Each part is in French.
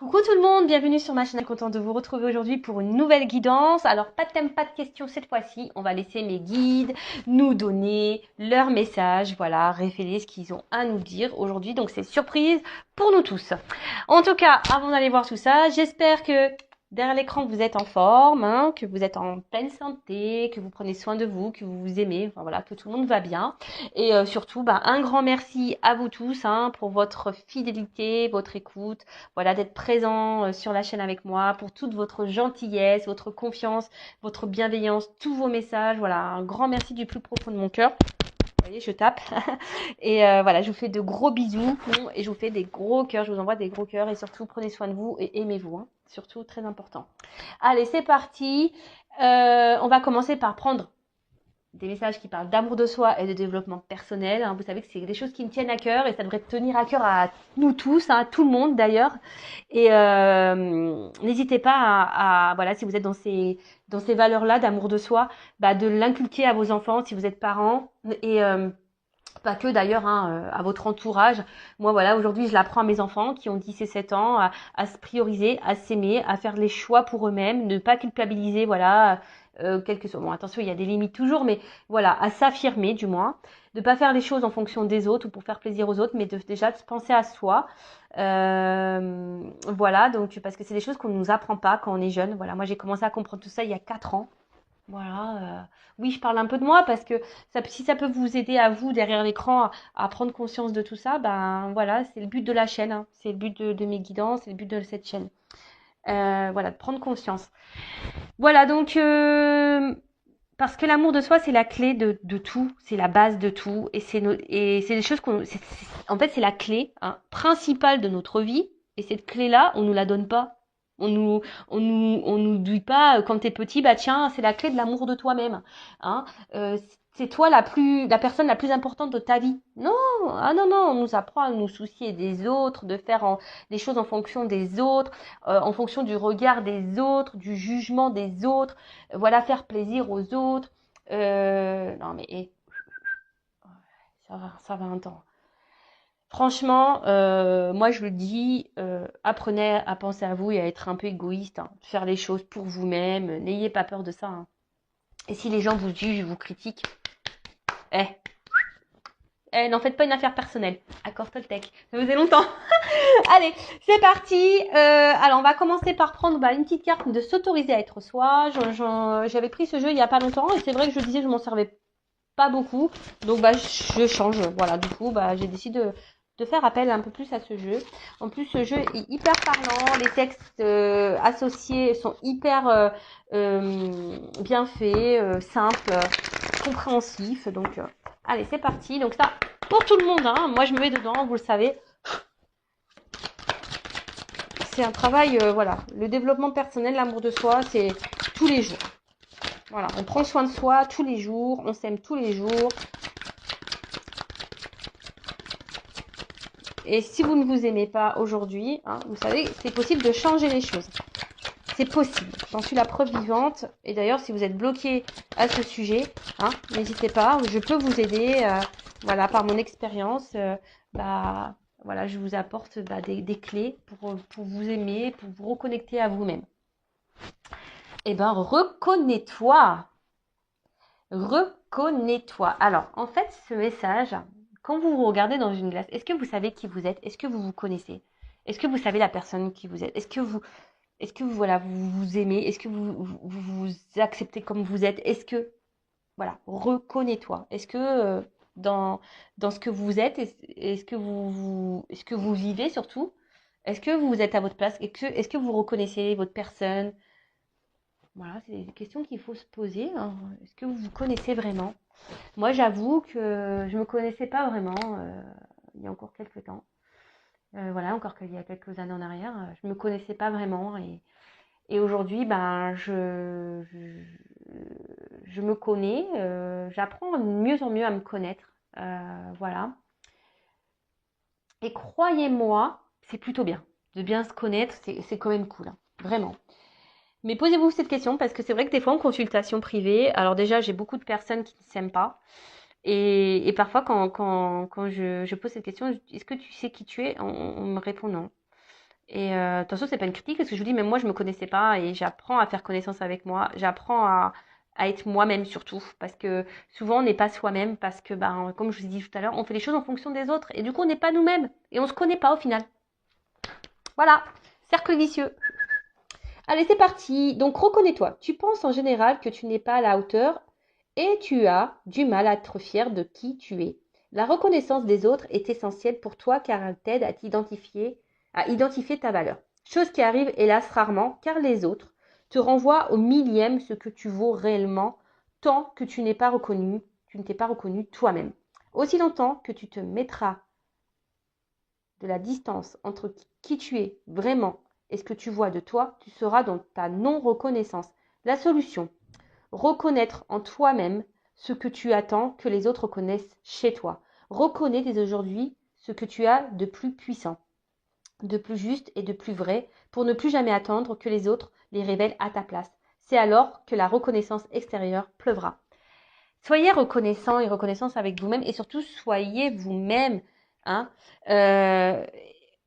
Coucou tout le monde, bienvenue sur ma chaîne, contente de vous retrouver aujourd'hui pour une nouvelle guidance. Alors pas de thème, pas de questions cette fois-ci, on va laisser mes guides nous donner leur message, voilà, révéler ce qu'ils ont à nous dire aujourd'hui. Donc c'est surprise pour nous tous. En tout cas, avant d'aller voir tout ça, j'espère que derrière l'écran vous êtes en forme, hein, que vous êtes en pleine santé, que vous prenez soin de vous, que vous vous aimez, enfin, voilà, que tout le monde va bien. Et surtout, un grand merci à vous tous hein, pour votre fidélité, votre écoute. Voilà, d'être présent sur la chaîne avec moi, pour toute votre gentillesse, votre confiance, votre bienveillance, tous vos messages. Voilà, un grand merci du plus profond de mon cœur. Vous voyez, je tape. Et voilà, je vous fais de gros bisous et je vous fais des gros cœurs. Je vous envoie des gros cœurs et surtout, prenez soin de vous et aimez-vous. Hein. Surtout, très important. Allez, c'est parti. On va commencer par prendre des messages qui parlent d'amour de soi et de développement personnel. Hein. Vous savez que c'est des choses qui me tiennent à cœur et ça devrait tenir à cœur à nous tous, hein, à tout le monde d'ailleurs. Et n'hésitez pas voilà, si vous êtes dans ces valeurs-là d'amour de soi, de l'inculquer à vos enfants si vous êtes parents et pas que d'ailleurs hein, à votre entourage. Moi voilà, aujourd'hui je l'apprends à mes enfants qui ont 10 et 7 ans à se prioriser, à s'aimer, à faire les choix pour eux-mêmes, ne pas culpabiliser, voilà, quel que soit. Bon attention, il y a des limites toujours, mais voilà, à s'affirmer du moins, de pas faire les choses en fonction des autres ou pour faire plaisir aux autres, mais déjà de penser à soi. Voilà, donc parce que c'est des choses qu'on ne nous apprend pas quand on est jeune. Voilà, moi j'ai commencé à comprendre tout ça il y a 4 ans. Voilà, oui, je parle un peu de moi parce que si ça peut vous aider à vous derrière l'écran à prendre conscience de tout ça, voilà, c'est le but de la chaîne, hein. C'est le but de mes guidances, c'est le but de cette chaîne. Voilà, de prendre conscience. Voilà, donc parce que l'amour de soi, c'est la clé de tout, c'est la base de tout, et c'est des choses en fait, c'est la clé hein, principale de notre vie, et cette clé-là, on nous la donne pas. On nous dit pas quand t'es petit, tiens, c'est la clé de l'amour de toi-même. Hein. Euh, c'est toi la personne la plus importante de ta vie. Non, ah non, non, on nous apprend à nous soucier des autres, de faire les choses en fonction des autres, en fonction du regard des autres, du jugement des autres, voilà, faire plaisir aux autres. Non mais ça va un temps. Franchement, moi je le dis, apprenez à penser à vous et à être un peu égoïste, hein, faire les choses pour vous-même, n'ayez pas peur de ça. Hein. Et si les gens vous jugent, vous critiquent, eh, n'en faites pas une affaire personnelle. Accord Toltec, ça faisait longtemps. Allez, c'est parti. Alors on va commencer par prendre une petite carte de s'autoriser à être soi. J'avais pris ce jeu il y a pas longtemps et c'est vrai que je disais je m'en servais pas beaucoup. Donc je change. Voilà, du coup j'ai décidé de faire appel un peu plus à ce jeu. En plus ce jeu est hyper parlant, les textes associés sont hyper bien faits, simples, compréhensifs. Donc allez, c'est parti. Donc ça pour tout le monde hein. Moi je me mets dedans, vous le savez. C'est un travail voilà, le développement personnel, l'amour de soi, c'est tous les jours. Voilà, on prend soin de soi tous les jours, on s'aime tous les jours. Et si vous ne vous aimez pas aujourd'hui, hein, vous savez, c'est possible de changer les choses. C'est possible. J'en suis la preuve vivante. Et d'ailleurs, si vous êtes bloqué à ce sujet, hein, n'hésitez pas. Je peux vous aider. Voilà, par mon expérience, voilà, je vous apporte des clés pour vous aimer, pour vous reconnecter à vous-même. Eh ben, reconnais-toi. Reconnais-toi. Alors, en fait, ce message, quand vous vous regardez dans une glace, est-ce que vous savez qui vous êtes? Est-ce que vous vous connaissez? Est-ce que vous savez la personne qui vous êtes? Est-ce que voilà, vous vous aimez? Est-ce que vous acceptez comme vous êtes? Est-ce que, voilà, reconnais-toi. Est-ce que dans ce que vous êtes, est-ce que vous vivez surtout? Est-ce que vous êtes à votre place? Est-ce que vous reconnaissez votre personne? Voilà, c'est des questions qu'il faut se poser. Hein. Est-ce que vous vous connaissez vraiment? Moi, j'avoue que je me connaissais pas vraiment il y a encore quelques temps. Voilà, encore qu'il y a quelques années en arrière, je me connaissais pas vraiment et aujourd'hui, je me connais. J'apprends de mieux en mieux à me connaître. Voilà. Et croyez-moi, c'est plutôt bien de bien se connaître. C'est quand même cool, hein, vraiment. Mais posez-vous cette question parce que c'est vrai que des fois en consultation privée, alors déjà j'ai beaucoup de personnes qui ne s'aiment pas et parfois quand je pose cette question, est-ce que tu sais qui tu es, on me répond non. Et attention, c'est pas une critique parce que je vous dis, même moi, je me connaissais pas et j'apprends à faire connaissance avec moi. J'apprends à être moi-même surtout parce que souvent, on n'est pas soi-même parce que, ben, comme je vous ai dit tout à l'heure, on fait les choses en fonction des autres et du coup, on n'est pas nous-mêmes et on se connaît pas au final. Voilà, cercle vicieux. Allez, c'est parti. Donc, reconnais-toi. Tu penses en général que tu n'es pas à la hauteur et tu as du mal à être fier de qui tu es. La reconnaissance des autres est essentielle pour toi car elle t'aide à identifier ta valeur. Chose qui arrive hélas rarement car les autres te renvoient au millième ce que tu vaux réellement tant que tu ne t'es pas reconnu toi-même. Aussi longtemps que tu te mettras de la distance entre qui tu es vraiment et ce que tu vois de toi, tu seras dans ta non-reconnaissance. La solution, reconnaître en toi-même ce que tu attends que les autres reconnaissent chez toi. Reconnais dès aujourd'hui ce que tu as de plus puissant, de plus juste et de plus vrai pour ne plus jamais attendre que les autres les révèlent à ta place. C'est alors que la reconnaissance extérieure pleuvra. Soyez reconnaissant et reconnaissance avec vous-même et surtout soyez vous-même. Hein. Euh,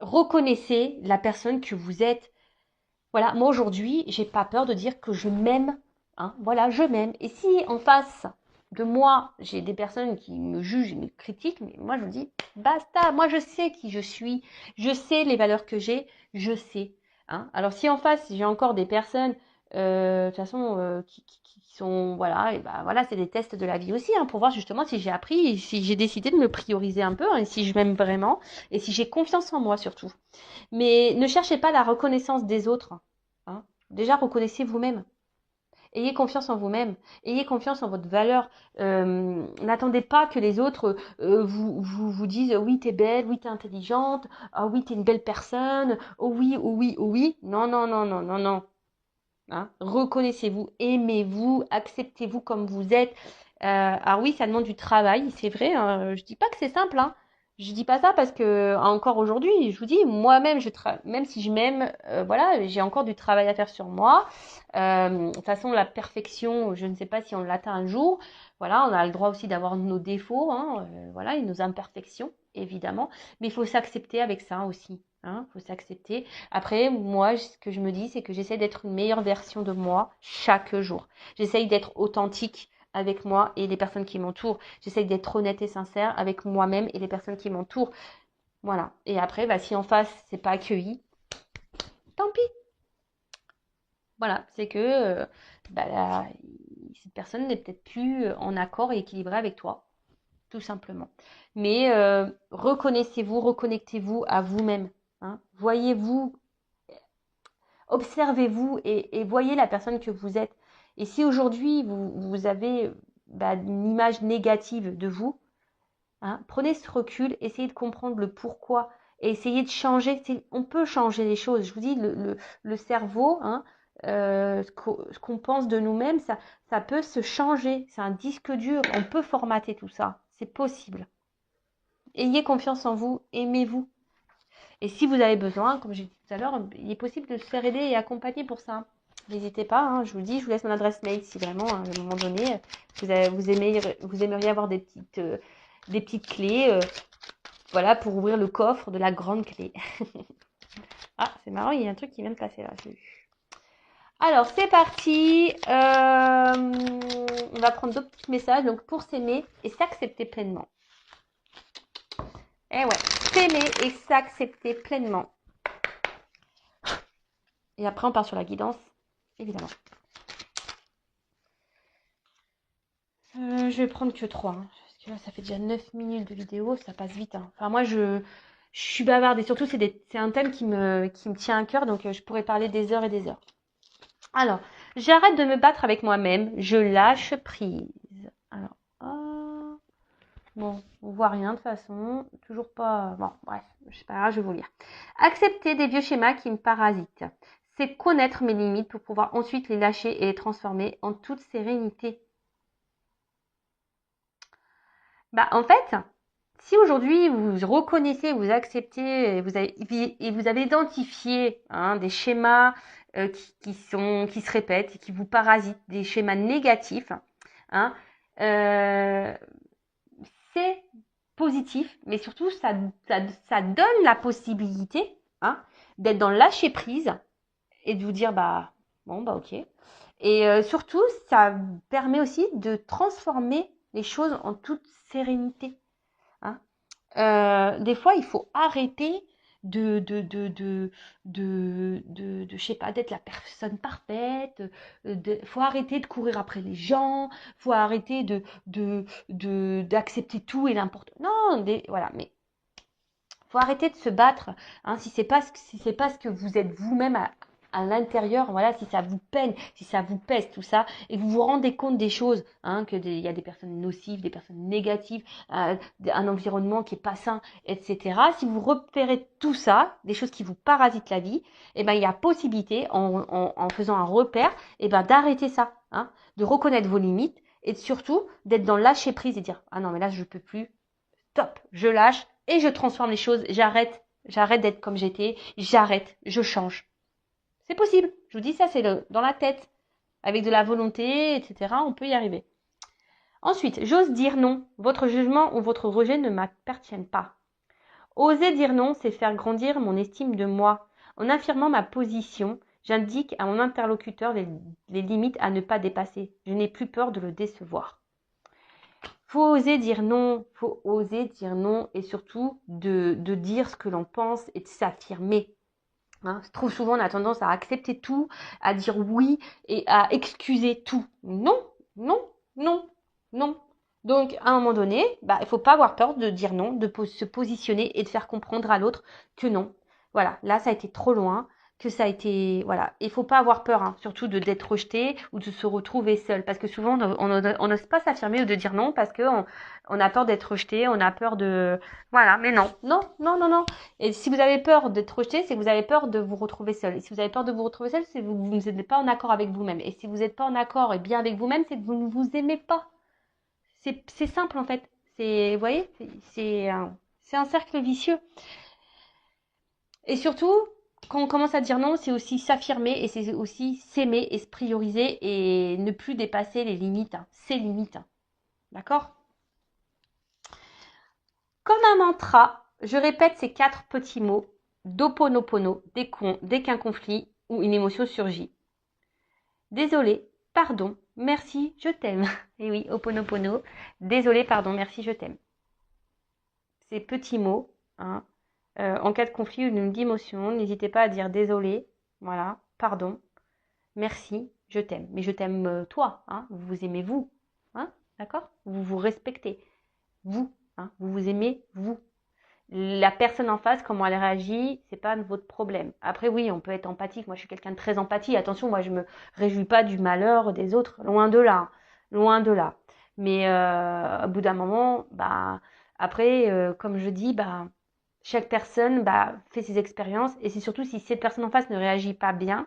Reconnaissez la personne que vous êtes. Voilà, moi aujourd'hui, j'ai pas peur de dire que je m'aime. Hein. Voilà, je m'aime. Et si en face de moi, j'ai des personnes qui me jugent et me critiquent, mais moi je vous dis, basta, moi je sais qui je suis, je sais les valeurs que j'ai, je sais. Hein. Alors si en face, j'ai encore des personnes, de toute façon, qui sont, voilà, et ben voilà, c'est des tests de la vie aussi, hein, pour voir justement si j'ai appris, et si j'ai décidé de me prioriser un peu, hein, et si je m'aime vraiment, et si j'ai confiance en moi surtout. Mais ne cherchez pas la reconnaissance des autres. Hein. Déjà, reconnaissez vous-même. Ayez confiance en vous-même. Ayez confiance en votre valeur. N'attendez pas que les autres vous disent oui, t'es belle, oui, t'es intelligente, ah oui, t'es une belle personne, oh oui, oh oui, oh oui. Non, non, non, non, non, non. Hein. Reconnaissez-vous, aimez-vous, acceptez-vous comme vous êtes. Alors oui, ça demande du travail, c'est vrai. Hein. Je dis pas que c'est simple. Hein. Je dis pas ça parce que encore aujourd'hui, je vous dis, moi-même, même si je m'aime, voilà, j'ai encore du travail à faire sur moi. De toute façon, la perfection, je ne sais pas si on l'atteint un jour. Voilà, on a le droit aussi d'avoir nos défauts, hein, voilà, et nos imperfections, évidemment. Mais il faut s'accepter avec ça aussi. Hein, faut s'accepter. Après, moi, ce que je me dis, c'est que j'essaie d'être une meilleure version de moi chaque jour. J'essaye d'être authentique avec moi et les personnes qui m'entourent. J'essaye d'être honnête et sincère avec moi-même et les personnes qui m'entourent. Voilà. Et après, bah, si en face, c'est pas accueilli, tant pis. Voilà. C'est que bah, cette personne n'est peut-être plus en accord et équilibrée avec toi, tout simplement. Mais reconnaissez-vous, reconnectez-vous à vous-même. Hein. Voyez-vous, observez-vous et voyez la personne que vous êtes. Et si aujourd'hui vous avez une image négative de vous, hein, prenez ce recul, essayez de comprendre le pourquoi et essayez de changer. On peut changer les choses. Je vous dis, le cerveau, hein, ce qu'on pense de nous-mêmes, ça peut se changer. C'est un disque dur. On peut formater tout ça. C'est possible. Ayez confiance en vous, aimez-vous. Et si vous avez besoin, comme j'ai dit tout à l'heure, il est possible de se faire aider et accompagner pour ça. N'hésitez pas, hein, je vous dis, je vous laisse mon adresse mail si vraiment, à un moment donné, vous aimeriez avoir des petites clés, voilà, pour ouvrir le coffre de la grande clé. Ah, c'est marrant, il y a un truc qui vient de passer là. Alors, c'est parti. On va prendre d'autres petits messages. Donc, pour s'aimer et s'accepter pleinement. Eh ouais, s'aimer et s'accepter pleinement. Et après, on part sur la guidance, évidemment. Je vais prendre que 3. Hein, parce que là, ça fait déjà 9 minutes de vidéo, ça passe vite. Hein. Enfin, moi, je suis bavarde et surtout, c'est un thème qui me tient à cœur, donc je pourrais parler des heures et des heures. Alors, j'arrête de me battre avec moi-même, je lâche prise. Alors, bon, on voit rien de toute façon, toujours pas... Bon, bref, je sais pas grave, je vais vous lire. Accepter des vieux schémas qui me parasitent. C'est connaître mes limites pour pouvoir ensuite les lâcher et les transformer en toute sérénité. Bah, en fait, si aujourd'hui vous reconnaissez, vous acceptez, et vous avez identifié hein, des schémas qui se répètent et qui vous parasitent, des schémas négatifs, hein, c'est positif, mais surtout ça donne la possibilité hein, d'être dans le lâcher prise et de vous dire, bah, bon, bah, ok. Et surtout, ça permet aussi de transformer les choses en toute sérénité. Hein. Des fois, il faut arrêter je sais pas, d'être la personne parfaite. Faut arrêter de courir après les gens. Faut arrêter d'accepter tout et n'importe. Non, voilà. Mais faut arrêter de se battre. Hein, si c'est pas ce que vous êtes vous-même à l'intérieur, voilà, si ça vous peine, si ça vous pèse, tout ça, et que vous vous rendez compte des choses, hein, il y a des personnes nocives, des personnes négatives, un environnement qui est pas sain, etc. Si vous repérez tout ça, des choses qui vous parasitent la vie, eh ben, il y a possibilité, en faisant un repère, eh ben, d'arrêter ça, hein, de reconnaître vos limites, et surtout, d'être dans le lâcher prise et dire, ah non, mais là, je peux plus, stop, je lâche, et je transforme les choses, j'arrête d'être comme j'étais, j'arrête, je change. C'est possible. Je vous dis ça, c'est dans la tête. Avec de la volonté, etc., on peut y arriver. Ensuite, j'ose dire non. Votre jugement ou votre rejet ne m'appartiennent pas. Oser dire non, c'est faire grandir mon estime de moi. En affirmant ma position, j'indique à mon interlocuteur les limites à ne pas dépasser. Je n'ai plus peur de le décevoir. Faut oser dire non, et surtout de dire ce que l'on pense et de s'affirmer. Hein, trop souvent, on a tendance à accepter tout, à dire oui et à excuser tout. Non, non, non, non. Donc, à un moment donné, bah, il ne faut pas avoir peur de dire non, de se positionner et de faire comprendre à l'autre que non. Voilà, là, ça a été trop loin, que ça a été... Voilà, il ne faut pas avoir peur, hein, surtout d'être rejeté ou de se retrouver seul. Parce que souvent, on n'ose pas s'affirmer ou de dire non parce qu'on a peur d'être rejeté, on a peur de... Voilà, mais non, non, non, non, non. Et si vous avez peur d'être rejeté, c'est que vous avez peur de vous retrouver seul. Et si vous avez peur de vous retrouver seul, c'est que vous n'êtes pas en accord avec vous-même. Et si vous n'êtes pas en accord et bien avec vous-même, c'est que vous ne vous aimez pas. C'est simple en fait. Vous voyez, c'est un cercle vicieux. Et surtout, quand on commence à dire non, c'est aussi s'affirmer et c'est aussi s'aimer et se prioriser et ne plus dépasser les limites, hein, ses limites. D'accord? Comme un mantra, je répète ces 4 petits mots d'Ho'oponopono dès qu'un conflit ou une émotion surgit. Désolé, pardon, merci, je t'aime. Et oui, Ho'oponopono. Désolé, pardon, merci, je t'aime. Ces petits mots, hein, en cas de conflit ou d'une émotion, n'hésitez pas à dire désolé, voilà, pardon, merci, je t'aime. Mais je t'aime toi, hein, vous vous aimez vous, hein, d'accord? Vous vous respectez, vous, hein, vous vous aimez vous. La personne en face, comment elle réagit, c'est pas votre problème. Après, oui, on peut être empathique. Moi, je suis quelqu'un de très empathique. Attention, moi, je me réjouis pas du malheur des autres. Loin de là. Loin de là. Mais au bout d'un moment, bah, après, comme je dis, bah, chaque personne bah, fait ses expériences. Et c'est surtout si cette personne en face ne réagit pas bien,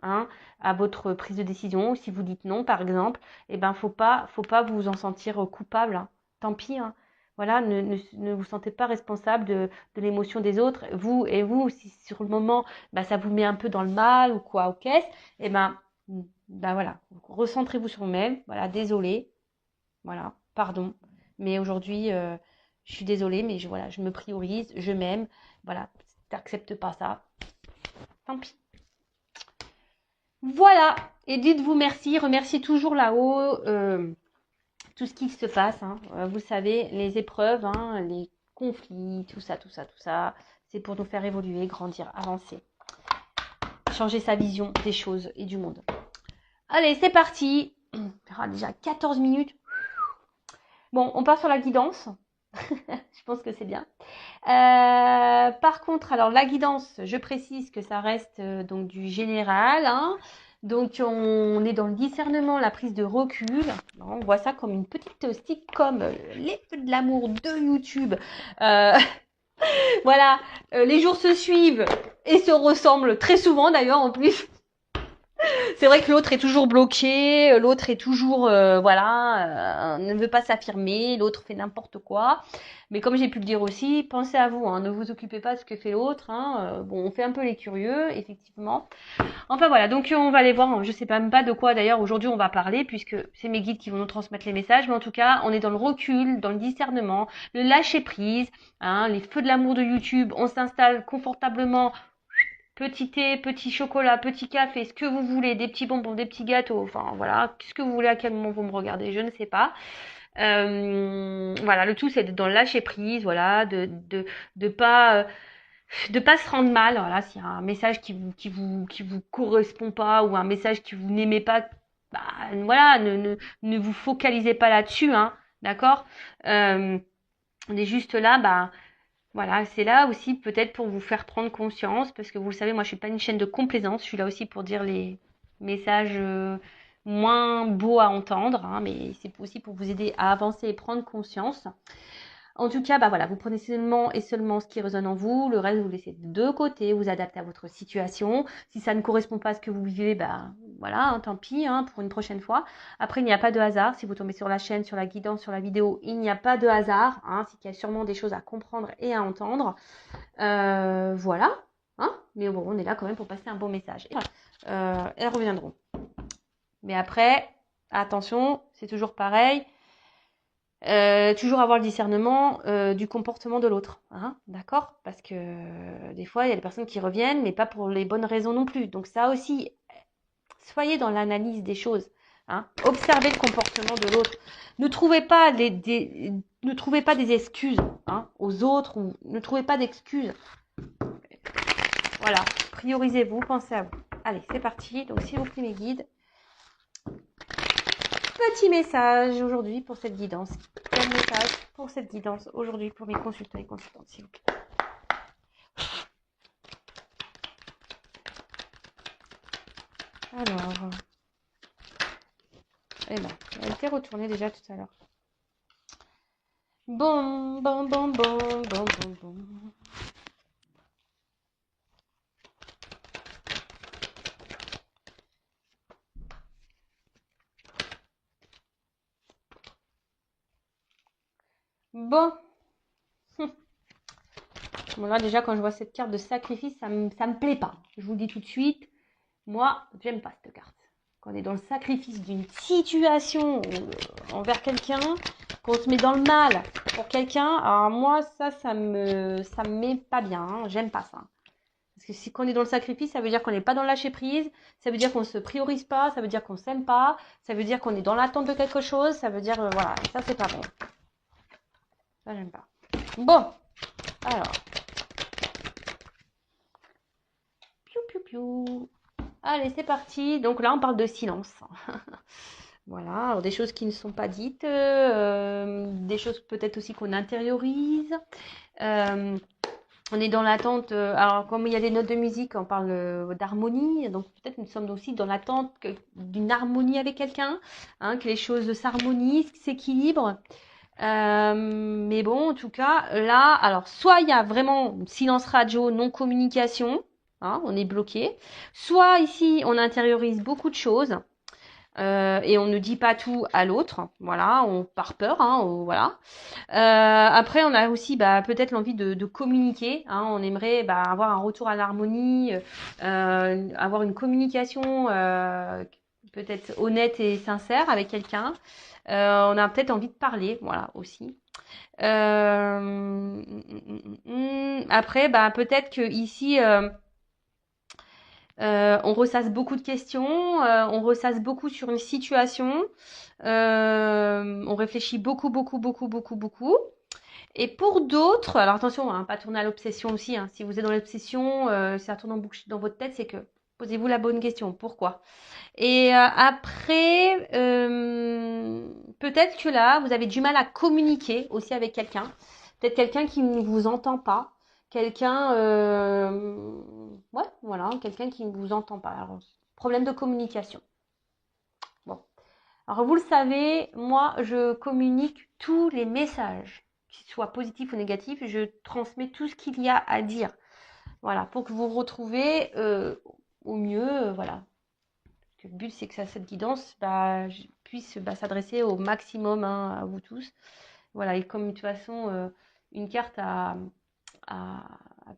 hein, à votre prise de décision, ou si vous dites non, par exemple, eh ben, faut pas vous en sentir coupable. Hein. Tant pis, hein. Voilà, ne vous sentez pas responsable de l'émotion des autres. Vous, si sur le moment, bah, ça vous met un peu dans le mal ou quoi, ou qu'est-ce, eh ben, bah voilà, recentrez-vous sur vous-même. Voilà, désolé, voilà, pardon. Mais aujourd'hui, je suis désolée, mais voilà, je me priorise, je m'aime. Voilà, si t'acceptes pas ça, tant pis. Voilà, et dites-vous merci, remerciez toujours là-haut tout ce qui se passe. Hein. Vous savez, les épreuves, hein, les conflits, tout ça, c'est pour nous faire évoluer, grandir, avancer, changer sa vision des choses et du monde. Allez, c'est parti. On verra déjà 14 minutes. Bon, on part sur la guidance. Je pense que c'est bien. Par contre, alors la guidance, je précise que ça reste donc du général. Hein. Donc on est dans le discernement, la prise de recul. On voit ça comme une petite sitcom, les feux de l'amour de YouTube. Voilà, les jours se suivent et se ressemblent très souvent d'ailleurs en plus. C'est vrai que l'autre est toujours bloqué, l'autre est toujours, ne veut pas s'affirmer, l'autre fait n'importe quoi. Mais comme j'ai pu le dire aussi, pensez à vous, hein, ne vous occupez pas de ce que fait l'autre. Hein, bon, on fait un peu les curieux, effectivement. Enfin voilà, donc on va aller voir, je sais même pas de quoi d'ailleurs aujourd'hui on va parler, puisque c'est mes guides qui vont nous transmettre les messages. Mais en tout cas, on est dans le recul, dans le discernement, le lâcher prise, hein, les feux de l'amour de YouTube, on s'installe confortablement petit thé, petit chocolat, petit café, ce que vous voulez, des petits bonbons, des petits gâteaux, enfin voilà, ce que vous voulez, à quel moment vous me regardez, je ne sais pas. Voilà, le tout c'est d'être dans le lâcher prise, voilà, de pas se rendre mal, voilà, s'il y a un message qui vous correspond pas ou un message que vous n'aimez pas, bah, voilà, ne vous focalisez pas là-dessus, hein, d'accord. On est juste là, bah voilà, c'est là aussi peut-être pour vous faire prendre conscience, parce que vous le savez, moi je suis pas une chaîne de complaisance, je suis là aussi pour dire les messages moins beaux à entendre, hein, mais c'est aussi pour vous aider à avancer et prendre conscience. En tout cas, bah voilà, vous prenez seulement et seulement ce qui résonne en vous, le reste vous laissez de côté, vous adaptez à votre situation. Si ça ne correspond pas à ce que vous vivez, bah voilà, hein, tant pis, hein, pour une prochaine fois. Après, il n'y a pas de hasard. Si vous tombez sur la chaîne, sur la guidance, sur la vidéo, il n'y a pas de hasard. Hein, c'est qu'il y a sûrement des choses à comprendre et à entendre. Voilà. Hein, mais bon, on est là quand même pour passer un bon message. Elles reviendront. Mais après, attention, c'est toujours pareil. Toujours avoir le discernement du comportement de l'autre, hein, d'accord? Parce que des fois, il y a des personnes qui reviennent, mais pas pour les bonnes raisons non plus. Donc ça aussi, soyez dans l'analyse des choses, hein. Observez le comportement de l'autre. Ne trouvez pas ne trouvez pas des excuses, hein, aux autres, ou ne trouvez pas d'excuses. Voilà, priorisez-vous, pensez à vous. Allez, c'est parti. Donc, s'il vous plaît, mes guides, petit message aujourd'hui pour cette guidance. Quel message pour cette guidance aujourd'hui pour mes consultants et consultantes, s'il vous plaît. Alors, eh ben, elle était retournée déjà tout à l'heure. Bon, bon, bon, bon, bon, bon, bon. Bon. Bon, là, déjà, quand je vois cette carte de sacrifice, ça me plaît pas. Je vous le dis tout de suite. Moi, j'aime pas cette carte. Quand on est dans le sacrifice d'une situation envers quelqu'un, qu'on se met dans le mal pour quelqu'un, alors moi, ça me met pas bien. Hein. J'aime pas ça. Parce que si on est dans le sacrifice, ça veut dire qu'on n'est pas dans le lâcher prise, ça veut dire qu'on ne se priorise pas, ça veut dire qu'on s'aime pas, ça veut dire qu'on est dans l'attente de quelque chose, ça veut dire, voilà, ça c'est pas bon. Ça, j'aime pas. Bon, alors. Piou, piou, piou. Allez, c'est parti. Donc là, on parle de silence. Voilà, alors des choses qui ne sont pas dites, des choses peut-être aussi qu'on intériorise. On est dans l'attente, alors comme il y a des notes de musique, on parle d'harmonie, donc peut-être nous sommes aussi dans l'attente d'une harmonie avec quelqu'un, hein, que les choses s'harmonisent, s'équilibrent. Mais bon, en tout cas, là, alors soit il y a vraiment silence radio, non-communication, hein, on est bloqué, soit ici on intériorise beaucoup de choses. Et on ne dit pas tout à l'autre, voilà, on par peur, hein, voilà. Après, on a aussi peut-être l'envie de communiquer, hein, on aimerait avoir un retour à l'harmonie, avoir une communication peut-être honnête et sincère avec quelqu'un. On a peut-être envie de parler, voilà, aussi. Après, peut-être que ici, on ressasse beaucoup de questions, on ressasse beaucoup sur une situation, on réfléchit beaucoup, beaucoup, beaucoup, beaucoup, beaucoup. Et pour d'autres, alors attention, hein, pas tourner à l'obsession aussi, hein, si vous êtes dans l'obsession, si ça tourne en boucle dans votre tête, c'est que posez-vous la bonne question, pourquoi? Et après, peut-être que là, vous avez du mal à communiquer aussi avec quelqu'un. Peut-être quelqu'un qui ne vous entend pas. Quelqu'un, ouais, voilà, quelqu'un qui ne vous entend pas. Alors, problème de communication. Bon. Alors, vous le savez, moi, je communique tous les messages, qu'ils soient positifs ou négatifs. Je transmets tout ce qu'il y a à dire. Voilà, pour que vous vous retrouvez au mieux, voilà. Le but, c'est que cette guidance puisse s'adresser au maximum, hein, à vous tous. Voilà, et comme de toute façon, une carte a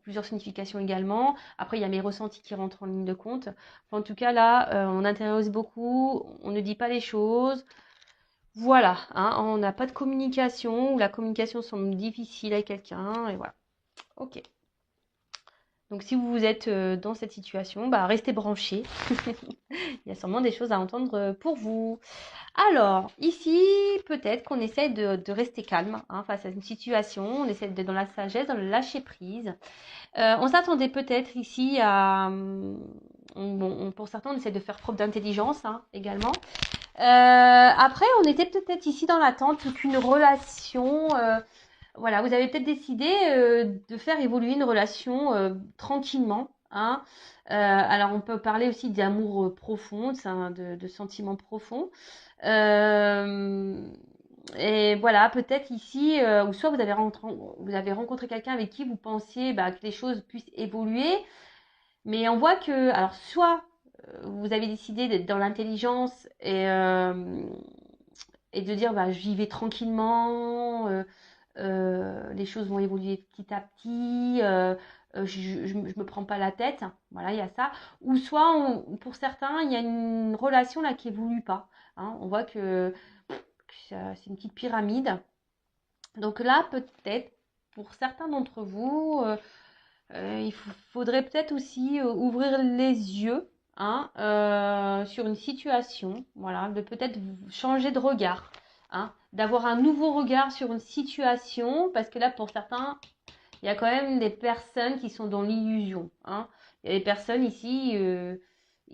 plusieurs significations également. Après, il y a mes ressentis qui rentrent en ligne de compte. Enfin, en tout cas, là, on intériorise beaucoup, on ne dit pas les choses. Voilà, hein, on n'a pas de communication, ou la communication semble difficile avec quelqu'un, et voilà. Ok. Donc si vous êtes dans cette situation, bah, restez branchés. Il y a sûrement des choses à entendre pour vous. Alors, ici, peut-être qu'on essaie de rester calme hein, face à une situation. On essaie d'être dans la sagesse, dans le lâcher prise. On s'attendait peut-être ici à... Bon, pour certains, on essaie de faire preuve d'intelligence hein, également. Après, on était peut-être ici dans l'attente qu'une relation... voilà, vous avez peut-être décidé de faire évoluer une relation tranquillement. Hein. Alors, on peut parler aussi d'amour profond, de sentiments profonds. Et voilà, peut-être ici, ou soit vous avez rencontré quelqu'un avec qui vous pensiez bah, que les choses puissent évoluer, mais on voit que, alors soit vous avez décidé d'être dans l'intelligence et de dire bah, j'y vais tranquillement, les choses vont évoluer petit à petit, je me prends pas la tête, voilà, il y a ça. Ou soit, pour certains, il y a une relation là qui évolue pas. Hein. On voit que c'est une petite pyramide. Donc là, peut-être, pour certains d'entre vous, il faudrait peut-être aussi ouvrir les yeux hein, sur une situation, voilà, de peut-être changer de regard, hein, d'avoir un nouveau regard sur une situation, parce que là, pour certains, il y a quand même des personnes qui sont dans l'illusion. Hein. Il y a des personnes ici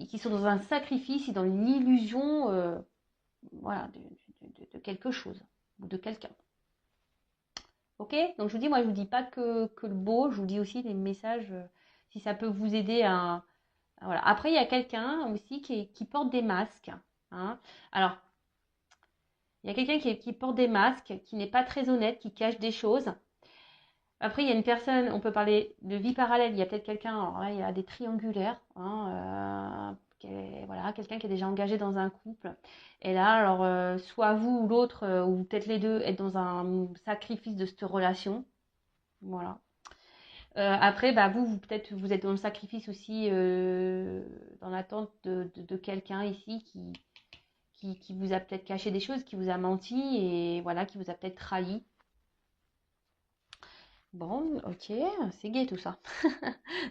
qui sont dans un sacrifice et dans l'illusion voilà, de quelque chose ou de quelqu'un. Ok? Donc je vous dis, moi je vous dis pas que le beau, je vous dis aussi des messages, si ça peut vous aider à... Voilà. Après, il y a quelqu'un aussi qui porte des masques. Hein. Alors, il y a quelqu'un qui porte des masques, qui n'est pas très honnête, qui cache des choses. Après, il y a une personne, on peut parler de vie parallèle, il y a peut-être quelqu'un, alors là, il y a des triangulaires, hein, voilà, quelqu'un qui est déjà engagé dans un couple. Et là, alors, soit vous ou l'autre, ou peut-être les deux, êtes dans un sacrifice de cette relation. Voilà. Après, bah, peut-être, vous êtes dans le sacrifice aussi, dans l'attente de quelqu'un ici qui vous a peut-être caché des choses, qui vous a menti et voilà, qui vous a peut-être trahi. Bon, ok, c'est gai tout ça.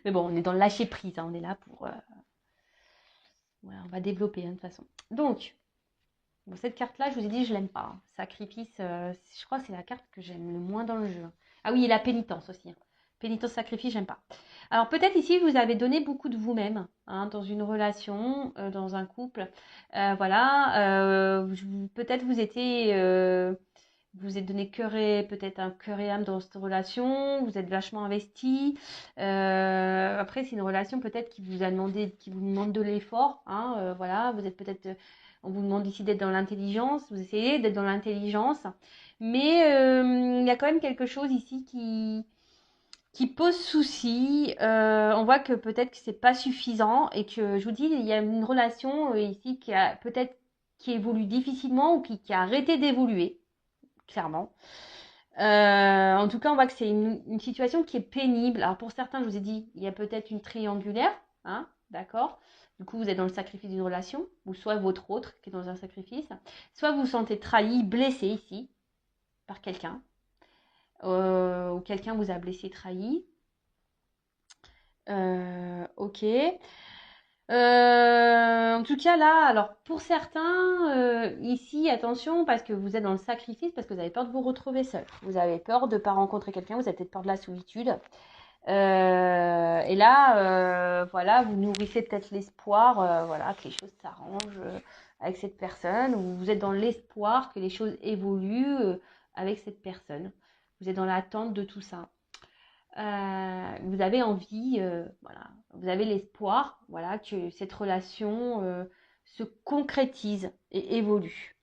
Mais bon, on est dans le lâcher prise, hein, on est là pour... voilà, on va développer hein, de toute façon. Donc, bon, cette carte-là, je vous ai dit, je l'aime pas. Hein. Sacrifice, je crois que c'est la carte que j'aime le moins dans le jeu. Ah oui, et la pénitence aussi. Hein. Pénitence, sacrifice, j'aime pas. Alors peut-être ici, vous avez donné beaucoup de vous-même hein, dans une relation, dans un couple. Voilà, peut-être vous étiez... vous êtes donné peut-être un cœur et âme dans cette relation, vous êtes vachement investi. Après, c'est une relation peut-être qui vous a demandé, qui vous demande de l'effort. Hein, voilà, vous êtes peut-être, on vous demande ici d'être dans l'intelligence, vous essayez d'être dans l'intelligence, mais il y a quand même quelque chose ici qui pose souci. On voit que peut-être que c'est pas suffisant et que je vous dis, il y a une relation ici qui a peut-être qui évolue difficilement ou qui a arrêté d'évoluer clairement. En tout cas, on voit que c'est une situation qui est pénible. Alors pour certains, je vous ai dit, il y a peut-être une triangulaire, hein, d'accord. Du coup, vous êtes dans le sacrifice d'une relation, ou soit votre autre qui est dans un sacrifice, soit vous vous sentez trahi, blessé ici par quelqu'un, ou quelqu'un vous a blessé, trahi. Ok. En tout cas là, alors pour certains, ici, attention, parce que vous êtes dans le sacrifice, parce que vous avez peur de vous retrouver seul. Vous avez peur de ne pas rencontrer quelqu'un, vous avez peut-être peur de la solitude. Et là, voilà, vous nourrissez peut-être l'espoir, voilà, que les choses s'arrangent avec cette personne, ou vous êtes dans l'espoir que les choses évoluent avec cette personne. Vous êtes dans l'attente de tout ça. Vous avez envie, voilà, vous avez l'espoir, voilà, que cette relation se concrétise et évolue.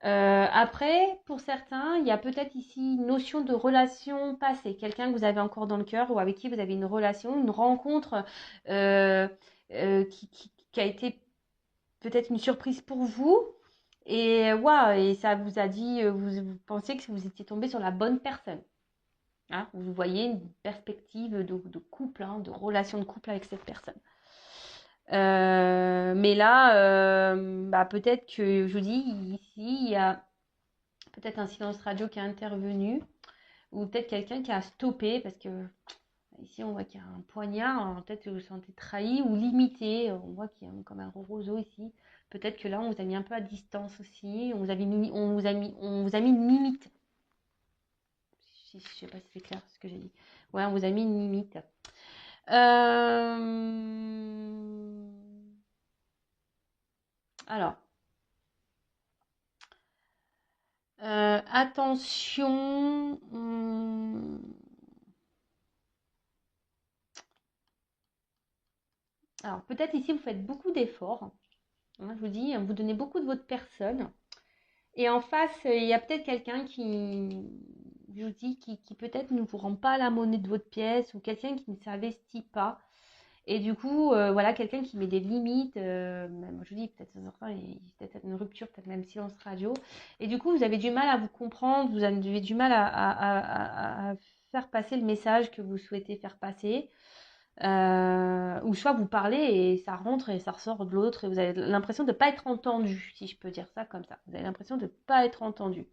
Après, pour certains, il y a peut-être ici une notion de relation passée, quelqu'un que vous avez encore dans le cœur ou avec qui vous avez une relation, une rencontre euh, qui a été peut-être une surprise pour vous. Et, ouais, et ça vous a dit, vous pensiez que vous étiez tombé sur la bonne personne. Hein, vous voyez une perspective de couple, hein, de relation de couple avec cette personne. Mais là, bah, peut-être que, je vous dis, ici, il y a peut-être un silence radio qui est intervenu, ou peut-être quelqu'un qui a stoppé, parce que ici, on voit qu'il y a un poignard. Alors, peut-être que vous vous sentez trahi ou limité. On voit qu'il y a comme un roseau ici. Peut-être que là, on vous a mis un peu à distance aussi. On vous a mis, on vous a mis une limite. Je sais pas si c'est clair ce que j'ai dit. Ouais, on vous a mis une limite. Alors, attention. Alors, peut-être ici, vous faites beaucoup d'efforts. Hein, je vous dis, vous donnez beaucoup de votre personne. Et en face, il y a peut-être quelqu'un qui, je vous dis, qui peut-être ne vous rend pas la monnaie de votre pièce ou quelqu'un qui ne s'investit pas. Et du coup, voilà, quelqu'un qui met des limites. Moi, je vous dis, peut-être il y a peut-être une rupture, peut-être même silence radio. Et du coup, vous avez du mal à vous comprendre, vous avez du mal à faire passer le message que vous souhaitez faire passer. Ou soit vous parlez et ça rentre et ça ressort de l'autre et vous avez l'impression de ne pas être entendu, si je peux dire ça comme ça. Vous avez l'impression de ne pas être entendu.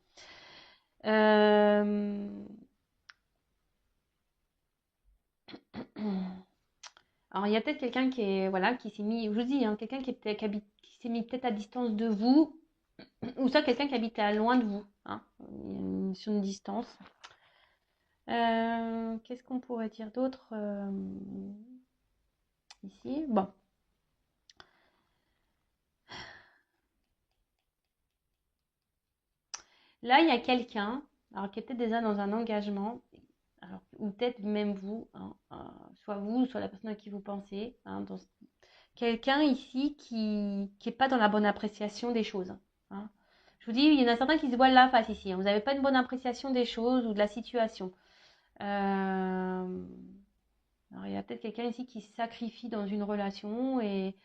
Alors il y a peut-être quelqu'un qui est voilà qui s'est mis, je vous dis, hein, quelqu'un qui s'est mis peut-être à distance de vous, ou soit quelqu'un qui habite à loin de vous, hein, sur une distance. Qu'est-ce qu'on pourrait dire d'autre ici? Bon. Là, il y a quelqu'un, alors qui est peut-être déjà dans un engagement, alors, ou peut-être même vous, hein, soit la personne à qui vous pensez, hein, quelqu'un ici qui n'est pas dans la bonne appréciation des choses. Hein. Je vous dis, il y en a certains qui se voilent la face ici. Hein. Vous n'avez pas une bonne appréciation des choses ou de la situation. Alors, il y a peut-être quelqu'un ici qui se sacrifie dans une relation et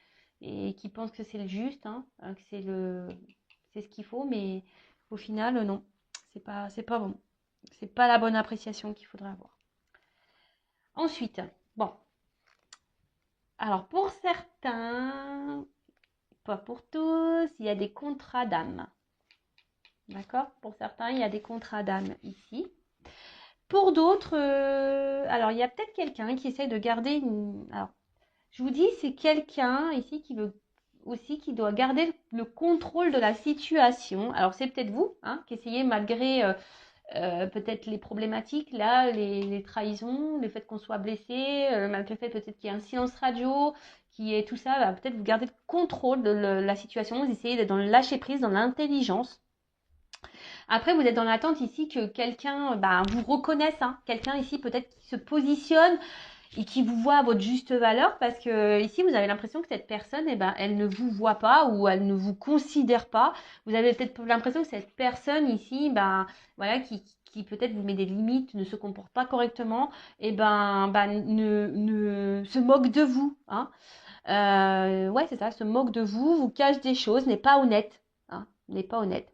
qui pense que c'est le juste, hein, que c'est ce qu'il faut, mais au final, non, c'est pas bon. C'est pas la bonne appréciation qu'il faudrait avoir. Ensuite, bon. Alors, pour certains, pas pour tous, il y a des contrats d'âme. D'accord? Pour certains, il y a des contrats d'âme ici. Pour d'autres, alors il y a peut-être quelqu'un qui essaye de garder une. Alors, je vous dis, c'est quelqu'un ici qui veut aussi qui doit garder le contrôle de la situation. Alors, c'est peut-être vous, hein, qui essayez malgré peut-être les problématiques, là, les trahisons, le fait qu'on soit blessé, malgré le fait peut-être qu'il y ait un silence radio, qui est tout ça, bah, peut-être vous gardez le contrôle de la situation, vous essayez d'être dans le lâcher-prise, dans l'intelligence. Après, vous êtes dans l'attente ici que quelqu'un vous reconnaisse, hein, quelqu'un ici peut-être qui se positionne et qui vous voit à votre juste valeur, parce que ici vous avez l'impression que cette personne, elle ne vous voit pas ou elle ne vous considère pas. Vous avez peut-être l'impression que cette personne ici, voilà, qui peut-être vous met des limites, ne se comporte pas correctement, ne se moque de vous. Hein. Ouais, c'est ça, se moque de vous, vous cache des choses, n'est pas honnête. Hein, n'est pas honnête.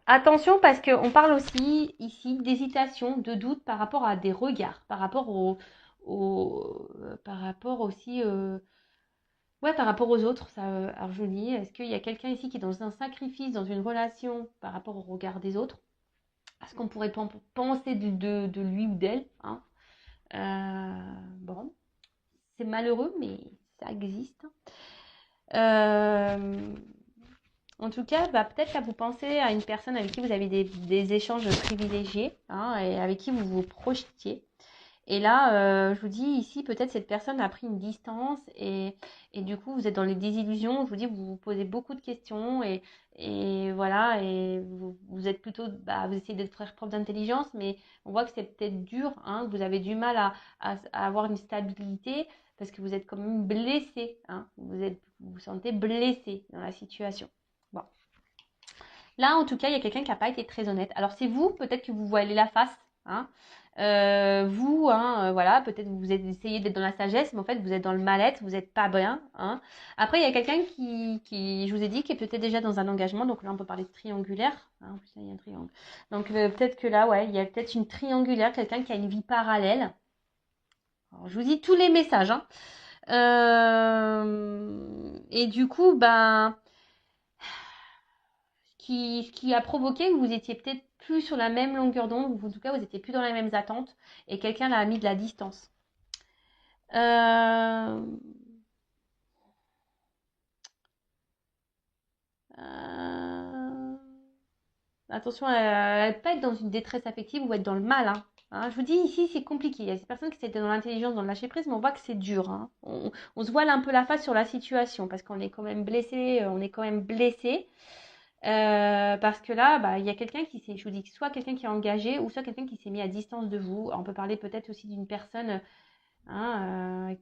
Attention parce qu'on parle aussi ici d'hésitation, de doute par rapport à des regards, par rapport par rapport aussi, ouais, par rapport aux autres. Ça, alors je dis, est-ce qu'il y a quelqu'un ici qui est dans un sacrifice, dans une relation par rapport au regard des autres? Est-ce qu'on pourrait penser de lui ou d'elle, hein? Bon, c'est malheureux, mais ça existe. En tout cas, peut-être que vous pensez à une personne avec qui vous avez des échanges privilégiés, hein, et avec qui vous vous projetiez. Et là, je vous dis ici, peut-être cette personne a pris une distance et du coup, vous êtes dans les désillusions. Je vous dis, vous vous posez beaucoup de questions et voilà, et vous êtes plutôt, vous essayez de faire preuve d'intelligence, mais on voit que c'est peut-être dur, hein, que vous avez du mal à avoir une stabilité parce que vous êtes quand même blessé, hein, vous vous sentez blessé dans la situation. Bon. Là, en tout cas, il y a quelqu'un qui n'a pas été très honnête. Alors, c'est vous, peut-être que vous voilez la face, hein. Vous, hein, voilà, peut-être vous essayez d'être dans la sagesse, mais en fait, vous êtes dans le mal-être, vous n'êtes pas bien. Hein. Après, il y a quelqu'un qui, je vous ai dit, qui est peut-être déjà dans un engagement. Donc là, on peut parler de triangulaire. Hein, en plus, là, il y a un triangle. Donc, peut-être que là, ouais, il y a peut-être une triangulaire, quelqu'un qui a une vie parallèle. Alors, je vous dis tous les messages. Hein. Et du coup, ce qui a provoqué que vous étiez peut-être plus sur la même longueur d'onde, ou en tout cas, vous n'étiez plus dans les mêmes attentes, et quelqu'un l'a mis de la distance. Euh, euh, Attention à ne pas être dans une détresse affective ou être dans le mal. Hein, je vous dis, ici, c'est compliqué. Il y a ces personnes qui étaient dans l'intelligence, dans le lâcher prise, mais on voit que c'est dur. Hein. On se voile un peu la face sur la situation parce qu'on est quand même blessé. On est quand même blessé. Parce que là, bah, il y a quelqu'un qui s'est, je vous dis, soit quelqu'un qui est engagé ou soit quelqu'un qui s'est mis à distance de vous. On peut parler peut-être aussi d'une personne hein,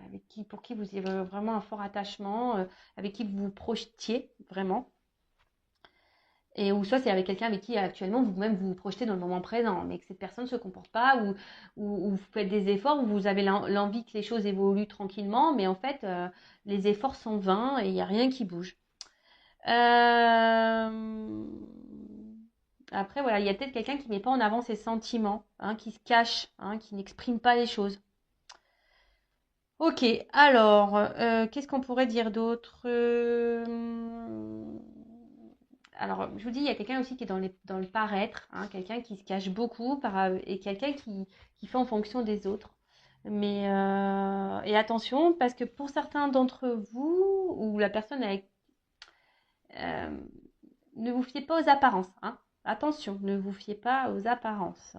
avec qui, pour qui vous avez vraiment un fort attachement, avec qui vous vous projetiez vraiment. Et ou soit c'est avec quelqu'un avec qui actuellement vous-même vous vous projetez dans le moment présent, mais que cette personne ne se comporte pas, ou vous faites des efforts, ou vous avez l'envie que les choses évoluent tranquillement, mais en fait, les efforts sont vains et il n'y a rien qui bouge. Euh, Après, voilà, il y a peut-être quelqu'un qui ne met pas en avant ses sentiments, hein, qui se cache, hein, qui n'exprime pas les choses. Ok, alors, qu'est-ce qu'on pourrait dire d'autre Alors, je vous dis, il y a quelqu'un aussi qui est dans le paraître, hein, quelqu'un qui se cache beaucoup et quelqu'un qui fait en fonction des autres. Mais, et attention, parce que pour certains d'entre vous, ou la personne avec... euh, ne vous fiez pas aux apparences. Hein. Attention, ne vous fiez pas aux apparences.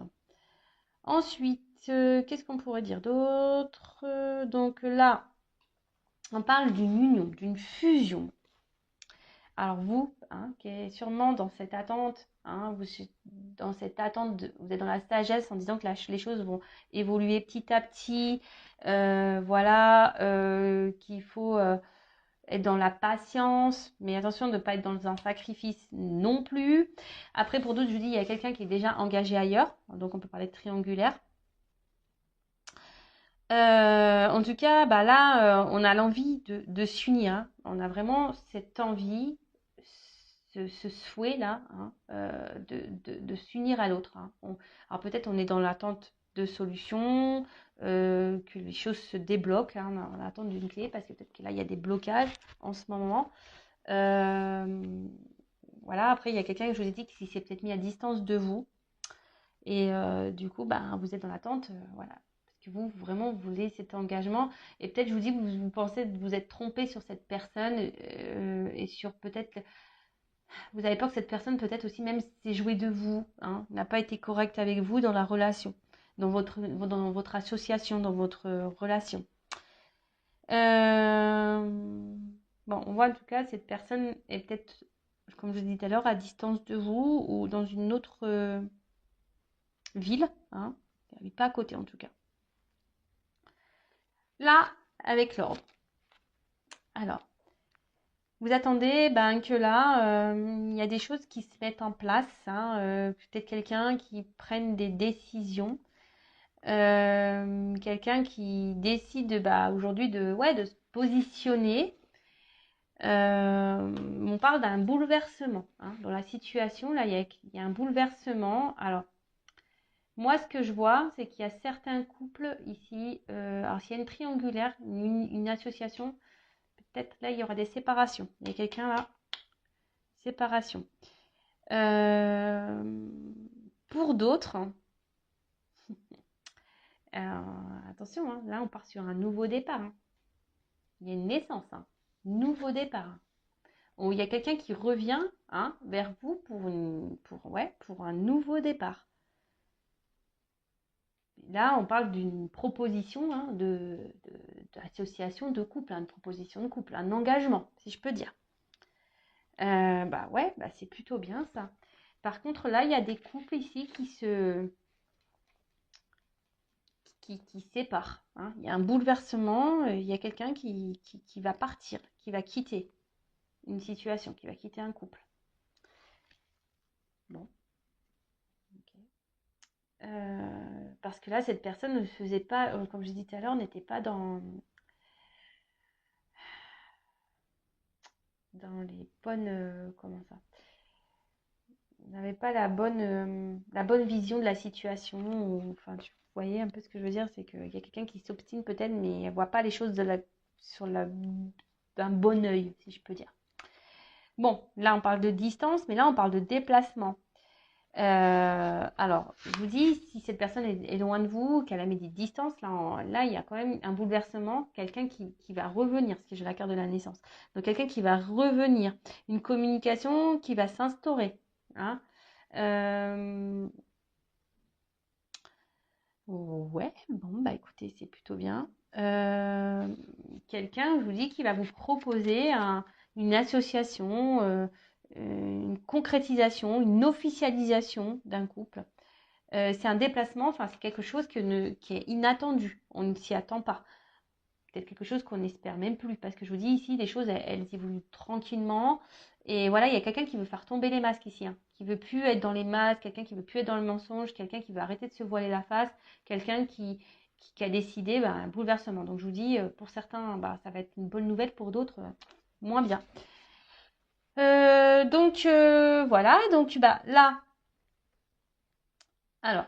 Ensuite, qu'est-ce qu'on pourrait dire d'autre Donc là, on parle d'une union, d'une fusion. Alors vous, hein, qui est sûrement dans cette attente, hein, vous êtes dans la sagesse en disant que les choses vont évoluer petit à petit, voilà, qu'il faut être dans la patience, mais attention de ne pas être dans un sacrifice non plus. Après, pour d'autres, je vous dis, il y a quelqu'un qui est déjà engagé ailleurs, donc on peut parler de triangulaire. En tout cas, bah là, on a l'envie de s'unir. Hein. On a vraiment cette envie, ce souhait-là, hein, de s'unir à l'autre. Hein. Alors peut-être on est dans l'attente de solutions, que les choses se débloquent, hein, on est dans l'attente d'une clé, parce que peut-être que là, il y a des blocages en ce moment. Voilà, après, il y a quelqu'un que je vous ai dit qui s'est peut-être mis à distance de vous. Et du coup, bah, vous êtes dans l'attente, voilà. Parce que vous, vraiment, vous voulez cet engagement. Et peut-être, je vous dis, vous pensez que vous êtes trompé sur cette personne et sur peut-être... Vous avez peur que cette personne, peut-être aussi, même s'est jouée de vous, hein, n'a pas été correcte avec vous dans la relation, dans votre association, dans votre relation. Bon, on voit en tout cas, cette personne est peut-être, comme je vous disais tout à l'heure, à distance de vous ou dans une autre ville, hein. Elle n'est pas à côté en tout cas. Là, avec l'ordre. Alors, vous attendez que là, il y a des choses qui se mettent en place. Hein, peut-être quelqu'un qui prenne des décisions. Quelqu'un qui décide aujourd'hui de se positionner. On parle d'un bouleversement. Hein, dans la situation, là, il y a un bouleversement. Alors, moi, ce que je vois, c'est qu'il y a certains couples ici. Alors, s'il y a une triangulaire, une association, peut-être là, il y aura des séparations. Il y a quelqu'un là, séparation. Pour d'autres, attention, hein, là, on part sur un nouveau départ. Hein. Il y a une naissance, hein, nouveau départ. Il y a quelqu'un qui revient hein, vers vous pour un nouveau départ. Là, on parle d'une proposition hein, d'association de couple, une proposition de couple, un engagement, si je peux dire. C'est plutôt bien ça. Par contre, là, il y a des couples ici qui séparent. Hein. Il y a un bouleversement, il y a quelqu'un qui va partir, qui va quitter une situation, qui va quitter un couple. Bon. Parce que là, cette personne ne faisait pas, comme je disais tout à l'heure, n'était pas dans les bonnes... comment ça n'avait pas la bonne vision de la situation. Enfin, vous voyez un peu ce que je veux dire, c'est qu'il y a quelqu'un qui s'obstine peut-être, mais elle ne voit pas les choses d'un bon œil, si je peux dire. Bon, là, on parle de distance, mais là, on parle de déplacement. Alors, je vous dis, si cette personne est loin de vous, qu'elle a mis des distances, là, il y a quand même un bouleversement, quelqu'un qui va revenir, parce que j'ai la carte de la naissance. Donc, quelqu'un qui va revenir, une communication qui va s'instaurer. Hein. Euh, ouais, bon, bah écoutez, c'est plutôt bien. Quelqu'un, je vous dis, qui va vous proposer une association, une concrétisation, une officialisation d'un couple. C'est un déplacement, enfin c'est quelque chose qui est inattendu, on ne s'y attend pas. Peut-être quelque chose qu'on n'espère même plus, parce que je vous dis ici, les choses, elles évoluent tranquillement. Et voilà, il y a quelqu'un qui veut faire tomber les masques ici, hein, qui veut plus être dans les masques, quelqu'un qui veut plus être dans le mensonge, quelqu'un qui veut arrêter de se voiler la face, quelqu'un qui a décidé un bouleversement. Donc je vous dis, pour certains, ça va être une bonne nouvelle, pour d'autres, moins bien. Voilà, donc là, alors,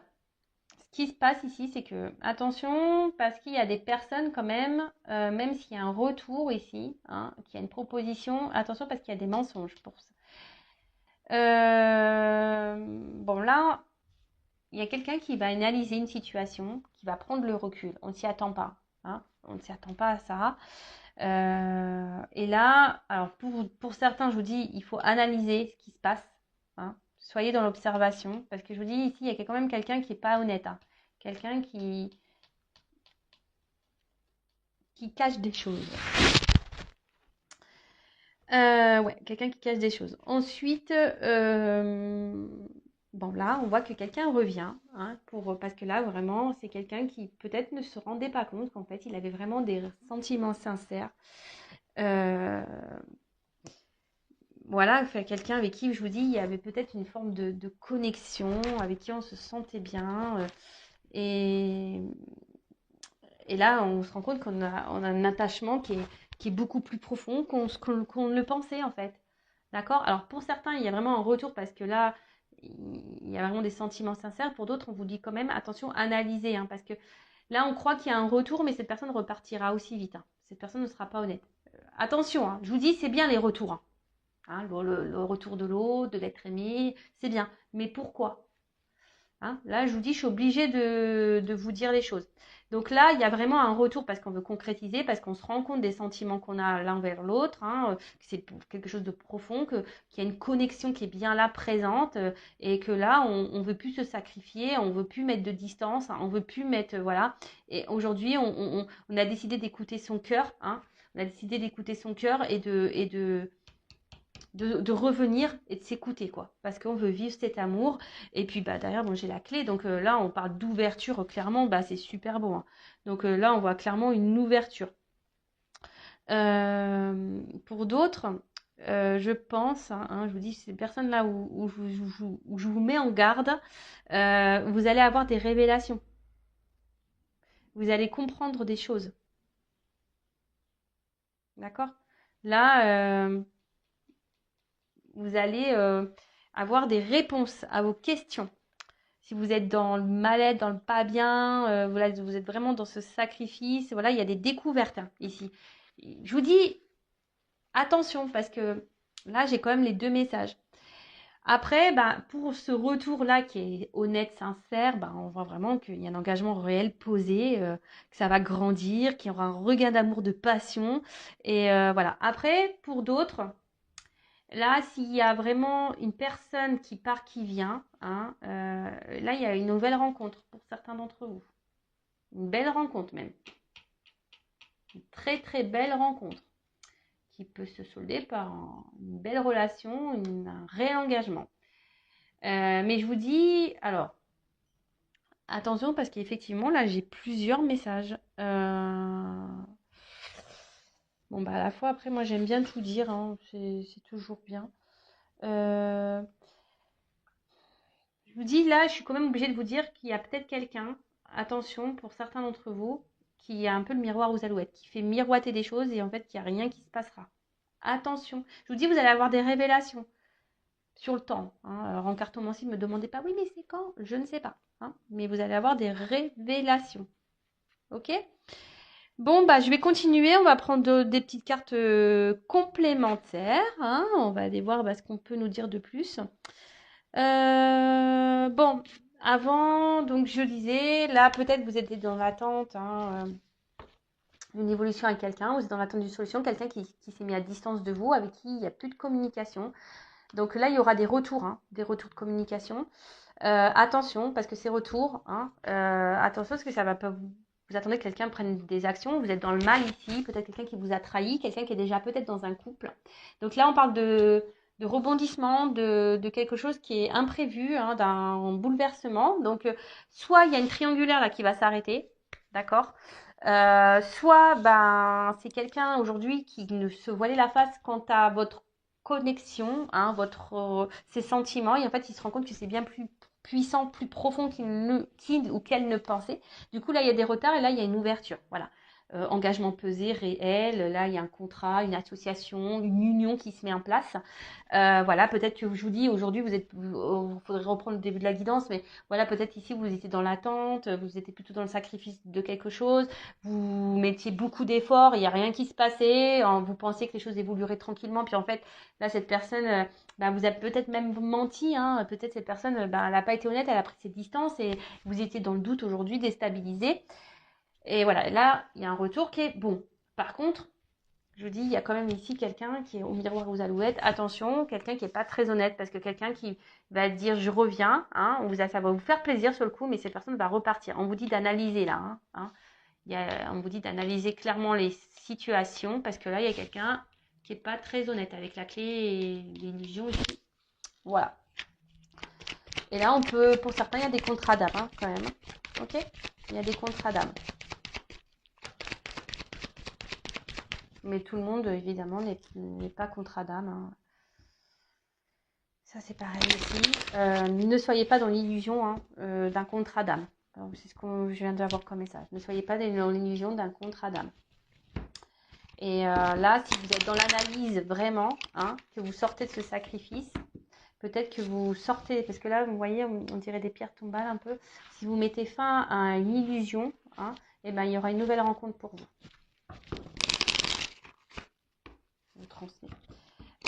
ce qui se passe ici, c'est que, attention, parce qu'il y a des personnes quand même s'il y a un retour ici, hein, qu'il y a une proposition, attention parce qu'il y a des mensonges pour ça. Bon, là, il y a quelqu'un qui va analyser une situation, qui va prendre le recul. On ne s'y attend pas. Hein, on ne s'y attend pas à ça. Et là, alors pour certains, je vous dis, il faut analyser ce qui se passe. Hein. Soyez dans l'observation, parce que je vous dis ici, il y a quand même quelqu'un qui n'est pas honnête. Hein. Quelqu'un qui cache des choses. Ouais, quelqu'un qui cache des choses. Ensuite, bon là, on voit que quelqu'un revient, hein, parce que là, vraiment, c'est quelqu'un qui peut-être ne se rendait pas compte qu'en fait, il avait vraiment des sentiments sincères. Euh, voilà, quelqu'un avec qui, je vous dis, il y avait peut-être une forme de connexion, avec qui on se sentait bien. Et, et là, on se rend compte on a un attachement qui est beaucoup plus profond qu'on ne le pensait, en fait. D'accord? Alors, pour certains, il y a vraiment un retour parce que là, il y a vraiment des sentiments sincères. Pour d'autres, on vous dit quand même, attention, analysez, hein, parce que là, on croit qu'il y a un retour, mais cette personne repartira aussi vite. Hein. Cette personne ne sera pas honnête. Attention, hein, je vous dis, c'est bien les retours. Hein. Hein, le retour de l'autre, de l'être aimé, c'est bien. Mais pourquoi? Hein, là, je vous dis, je suis obligée de vous dire les choses. Donc là, il y a vraiment un retour parce qu'on veut concrétiser, parce qu'on se rend compte des sentiments qu'on a l'un vers l'autre, hein, que c'est quelque chose de profond, qu'il y a une connexion qui est bien là, présente, et que là, on ne veut plus se sacrifier, on ne veut plus mettre de distance, hein, on ne veut plus mettre, voilà. Et aujourd'hui, on a décidé d'écouter son cœur, hein, on a décidé d'écouter son cœur et de revenir et de s'écouter, quoi. Parce qu'on veut vivre cet amour. Et puis, derrière, bon, j'ai la clé. Donc là, on parle d'ouverture, clairement, c'est super beau. Hein. Donc là, on voit clairement une ouverture. Pour d'autres, je pense, hein, je vous dis, ces personnes-là où je vous mets en garde, vous allez avoir des révélations. Vous allez comprendre des choses. D'accord? Là, vous allez avoir des réponses à vos questions. Si vous êtes dans le mal-être, dans le pas bien, voilà, vous êtes vraiment dans ce sacrifice, voilà, il y a des découvertes hein, ici. Je vous dis attention parce que là, j'ai quand même les deux messages. Après, pour ce retour-là qui est honnête, sincère, on voit vraiment qu'il y a un engagement réel posé, que ça va grandir, qu'il y aura un regain d'amour, de passion. Et voilà. Après, pour d'autres, là, s'il y a vraiment une personne qui part, qui vient, hein, là, il y a une nouvelle rencontre pour certains d'entre vous. Une belle rencontre même. Une très très belle rencontre qui peut se solder par une belle relation, un réengagement. Mais je vous dis, alors, attention parce qu'effectivement, là, j'ai plusieurs messages. Bon, à la fois, après, moi, j'aime bien tout dire, hein, c'est toujours bien. Je vous dis, là, je suis quand même obligée de vous dire qu'il y a peut-être quelqu'un, attention, pour certains d'entre vous, qui a un peu le miroir aux alouettes, qui fait miroiter des choses et en fait, il n'y a rien qui se passera. Attention. Je vous dis, vous allez avoir des révélations sur le temps. Hein. Alors, en cartomancie, ne me demandez pas, oui, mais c'est quand? Je ne sais pas. Hein. Mais vous allez avoir des révélations. Ok? Bon, bah, je vais continuer. On va prendre des petites cartes complémentaires, hein. On va aller voir bah, ce qu'on peut nous dire de plus. Bon, avant, donc je disais, là, peut-être vous êtes dans l'attente hein, d'une évolution avec quelqu'un, vous êtes dans l'attente d'une solution, quelqu'un qui s'est mis à distance de vous, avec qui il n'y a plus de communication. Donc là, il y aura des retours, hein, des retours de communication. Attention, parce que ces retours, hein, attention, parce que ça va pas vous attendez que quelqu'un prenne des actions, vous êtes dans le mal ici, peut-être quelqu'un qui vous a trahi, quelqu'un qui est déjà peut-être dans un couple. Donc là, on parle de rebondissement, de quelque chose qui est imprévu, hein, d'un bouleversement. Donc, soit il y a une triangulaire là qui va s'arrêter, d'accord. Soit ben, c'est quelqu'un aujourd'hui qui ne se voilait la face quant à votre connexion, hein, ses sentiments, et en fait, il se rend compte que c'est bien plus puissant, plus profond qu'il ou qu'elle ne pensait. Du coup, là, il y a des retards et là, il y a une ouverture. Voilà. Engagement pesé, réel. Là, il y a un contrat, une association, une union qui se met en place. Voilà, peut-être que je vous dis, aujourd'hui, il faudrait reprendre le début de la guidance, mais voilà, peut-être ici, vous étiez dans l'attente, vous étiez plutôt dans le sacrifice de quelque chose, vous mettiez beaucoup d'efforts, il n'y a rien qui se passait, vous pensiez que les choses évolueraient tranquillement, puis en fait, là, cette personne, bah, vous a peut-être même menti, hein, peut-être cette personne, bah, elle n'a pas été honnête, elle a pris ses distances et vous étiez dans le doute aujourd'hui, déstabilisé. Et voilà, là, il y a un retour qui est bon. Par contre, je vous dis, il y a quand même ici quelqu'un qui est au miroir aux alouettes. Attention, quelqu'un qui n'est pas très honnête, parce que quelqu'un qui va dire je reviens, hein, ça va vous faire plaisir sur le coup, mais cette personne va repartir. On vous dit d'analyser là, on vous dit d'analyser clairement les situations, parce que là, il y a quelqu'un qui n'est pas très honnête avec la clé et l'illusion ici. Voilà. Et là, pour certains, il y a des contrats d'âme, hein, quand même. Ok. Il y a des contrats d'âme. Mais tout le monde, évidemment, n'est pas contrat d'âme, hein. Ça, c'est pareil aussi. Ne soyez pas dans l'illusion hein, d'un contrat d'âme. C'est ce que je viens d'avoir comme message. Ne soyez pas dans l'illusion d'un contrat d'âme. Et là, si vous êtes dans l'analyse vraiment, hein, que vous sortez de ce sacrifice, peut-être que vous sortez, parce que là, vous voyez, on dirait des pierres tombales un peu. Si vous mettez fin à une illusion, hein, et ben, il y aura une nouvelle rencontre pour vous. Je vous transmets.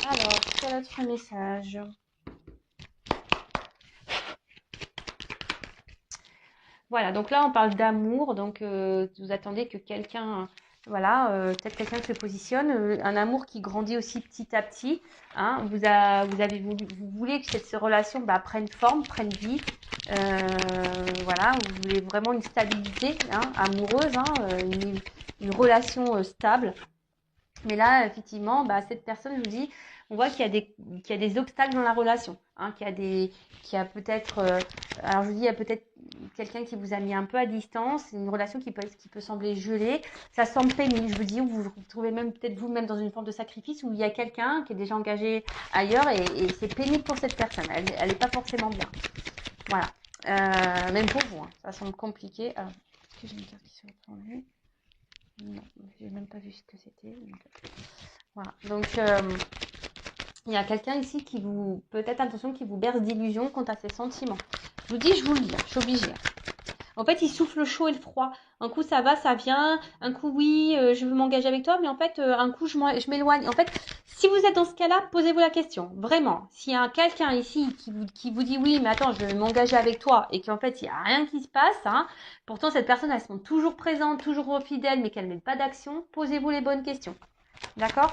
Alors, quel autre message ? Voilà, donc là, on parle d'amour. Donc, vous attendez que quelqu'un, voilà, peut-être quelqu'un se positionne. Un amour qui grandit aussi petit à petit. Hein, vous voulez que cette relation bah, prenne forme, prenne vie. Voilà, vous voulez vraiment une stabilité hein, amoureuse, hein, une relation stable. Mais là, effectivement, bah, cette personne, je vous dis, on voit qu'il y a des obstacles dans la relation. Hein, qu'il y a peut-être, alors je vous dis, il y a peut-être quelqu'un qui vous a mis un peu à distance, une relation qui peut sembler gelée. Ça semble pénible, je vous dis, vous vous retrouvez même peut-être vous-même dans une forme de sacrifice où il y a quelqu'un qui est déjà engagé ailleurs et c'est pénible pour cette personne. Elle n'est pas forcément bien. Voilà. Même pour vous, hein, ça semble compliqué. Alors, est-ce que j'ai une carte qui se reprend? Non, j'ai même pas vu ce que c'était. Voilà. Donc, il y a quelqu'un ici qui vous, peut-être attention, qui vous berce d'illusions quant à ses sentiments. Je vous dis, je vous le dis, je suis obligée. En fait, il souffle le chaud et le froid. Un coup, ça va, ça vient. Un coup, oui, je veux m'engager avec toi. Mais en fait, un coup, je m'éloigne. En fait, si vous êtes dans ce cas-là, posez-vous la question. Vraiment. S'il y a quelqu'un ici qui vous dit oui, mais attends, je veux m'engager avec toi et qu'en fait, il n'y a rien qui se passe, hein, pourtant, cette personne, elle se montre toujours présente, toujours fidèle, mais qu'elle ne met pas d'action, posez-vous les bonnes questions. D'accord?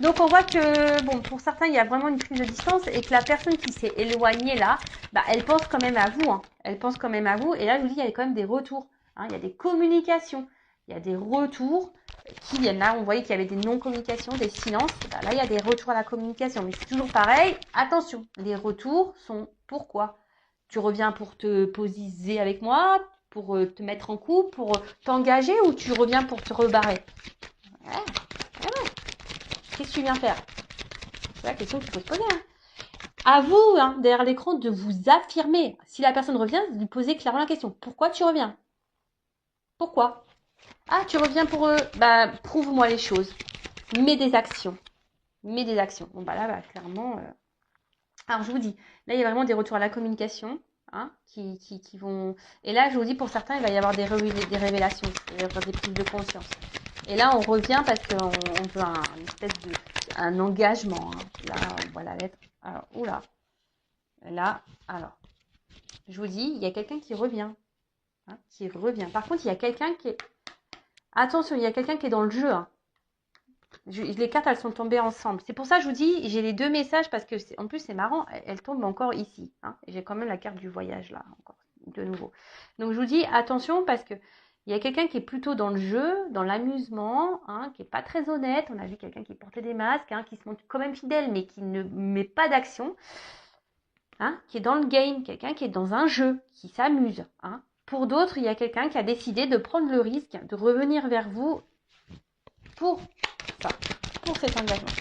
Donc on voit que bon, pour certains, il y a vraiment une prise de distance et que la personne qui s'est éloignée là, bah, elle pense quand même à vous. Hein. Elle pense quand même à vous. Et là, je vous dis, il y a quand même des retours. Hein. Il y a des communications. Il y a des retours qui viennent là. On voyait qu'il y avait des non-communications, des silences. Bah, là, il y a des retours à la communication. Mais c'est toujours pareil. Attention, les retours sont pourquoi? Tu reviens pour te posiser avec moi, pour te mettre en couple, pour t'engager ou tu reviens pour te rebarrer? Ouais. Qu'est-ce que tu viens faire? C'est la question qu'il faut se poser. Hein. À vous, hein, derrière l'écran, de vous affirmer. Si la personne revient, de lui poser clairement la question. Pourquoi tu reviens? Pourquoi? Ah, tu reviens pour eux. Bah, prouve-moi les choses. Mets des actions. Mets des actions. Bon, bah là, bah, clairement. Alors, je vous dis, là, il y a vraiment des retours à la communication. hein, qui vont... Et là, je vous dis, pour certains, il va y avoir des révélations, il va y avoir des prises de conscience. Et là, on revient parce qu'on veut une espèce de... un engagement. Hein. Là, on voit la lettre. Alors, oula. Là, alors, je vous dis, il y a quelqu'un qui revient. Hein, qui revient. Par contre, il y a quelqu'un qui est... Attention, il y a quelqu'un qui est dans le jeu. Hein. Les cartes, elles sont tombées ensemble. C'est pour ça que je vous dis, j'ai les deux messages parce que, en plus, c'est marrant, elles tombent encore ici. Hein, et j'ai quand même la carte du voyage là, encore, de nouveau. Donc, je vous dis, attention parce que il y a quelqu'un qui est plutôt dans le jeu, dans l'amusement, hein, qui n'est pas très honnête. On a vu quelqu'un qui portait des masques, hein, qui se montre quand même fidèle, mais qui ne met pas d'action. Hein, qui est dans le game, quelqu'un qui est dans un jeu, qui s'amuse. Hein. Pour d'autres, il y a quelqu'un qui a décidé de prendre le risque de revenir vers vous pour ça, pour cet engagement.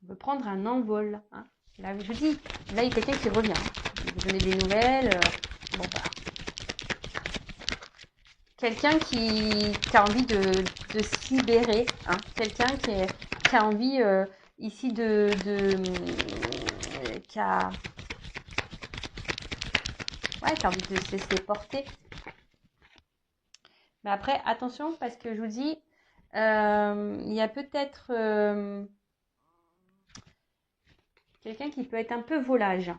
On veut prendre un envol. Hein. Là, je vous dis, là, il y a quelqu'un qui revient. Hein. Vous donnez des nouvelles. Bon, voilà. Quelqu'un qui a envie de se libérer. Hein. Quelqu'un qui a envie ici qui a envie de se laisser porter. Mais après, attention, parce que je vous dis, il y a peut-être quelqu'un qui peut être un peu volage.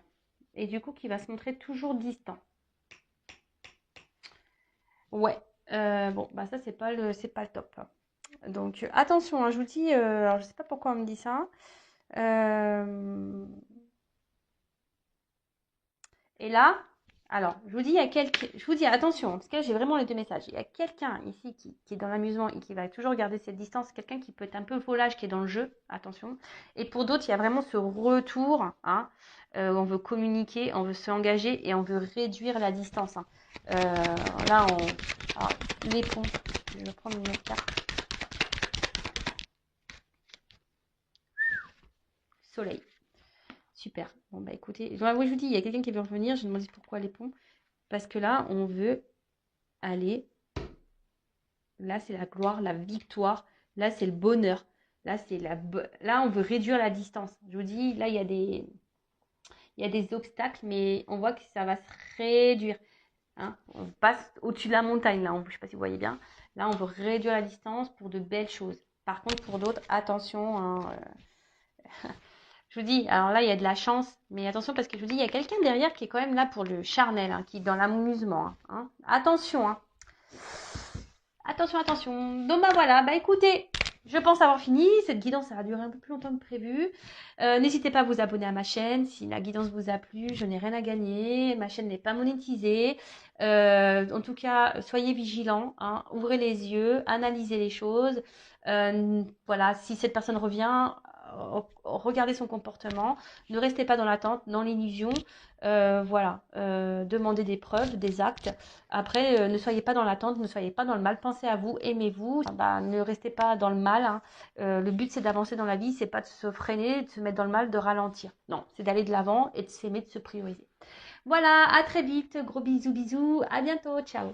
Et du coup, qui va se montrer toujours distant. Ouais. Bon, bah ça, c'est pas le top. Donc, attention, hein, je vous dis, alors je sais pas pourquoi on me dit ça. Et là, alors, je vous dis, je vous dis, attention, parce que j'ai vraiment les deux messages. Il y a quelqu'un ici qui est dans l'amusement et qui va toujours garder cette distance. Quelqu'un qui peut être un peu volage, qui est dans le jeu, attention. Et pour d'autres, il y a vraiment ce retour, hein, on veut communiquer, on veut s'engager et on veut réduire la distance. Hein. Là, alors, les ponts, je vais prendre une autre carte. Soleil. Super. Bon, bah écoutez, oui, je vous dis, il y a quelqu'un qui veut revenir. Je me demande pourquoi les ponts. Parce que là, on veut aller. Là, c'est la gloire, la victoire. Là, c'est le bonheur. Là, là, on veut réduire la distance. Je vous dis, là, il y a des obstacles, mais on voit que ça va se réduire. Hein. On passe au-dessus de la montagne, là. Je ne sais pas si vous voyez bien. Là, on veut réduire la distance pour de belles choses. Par contre, pour d'autres, attention. Hein, je vous dis, alors là, il y a de la chance, mais attention parce que je vous dis, il y a quelqu'un derrière qui est quand même là pour le charnel, hein, qui est dans l'amusement. Hein. Attention, hein. Attention, attention. Donc, bah voilà, bah écoutez, je pense avoir fini. Cette guidance, ça va durer un peu plus longtemps que prévu. N'hésitez pas à vous abonner à ma chaîne. Si la guidance vous a plu, je n'ai rien à gagner. Ma chaîne n'est pas monétisée. En tout cas, soyez vigilants. Hein. Ouvrez les yeux, analysez les choses. Voilà, si cette personne revient, regardez son comportement. Ne restez pas dans l'attente, dans l'illusion. Voilà, demandez des preuves, des actes. Après, ne soyez pas dans l'attente, ne soyez pas dans le mal. Pensez à vous, aimez-vous. Bah, ne restez pas dans le mal. Hein. Le but, c'est d'avancer dans la vie. C'est pas de se freiner, de se mettre dans le mal, de ralentir. Non, c'est d'aller de l'avant et de s'aimer, de se prioriser. Voilà, à très vite. Gros bisous, bisous. À bientôt. Ciao.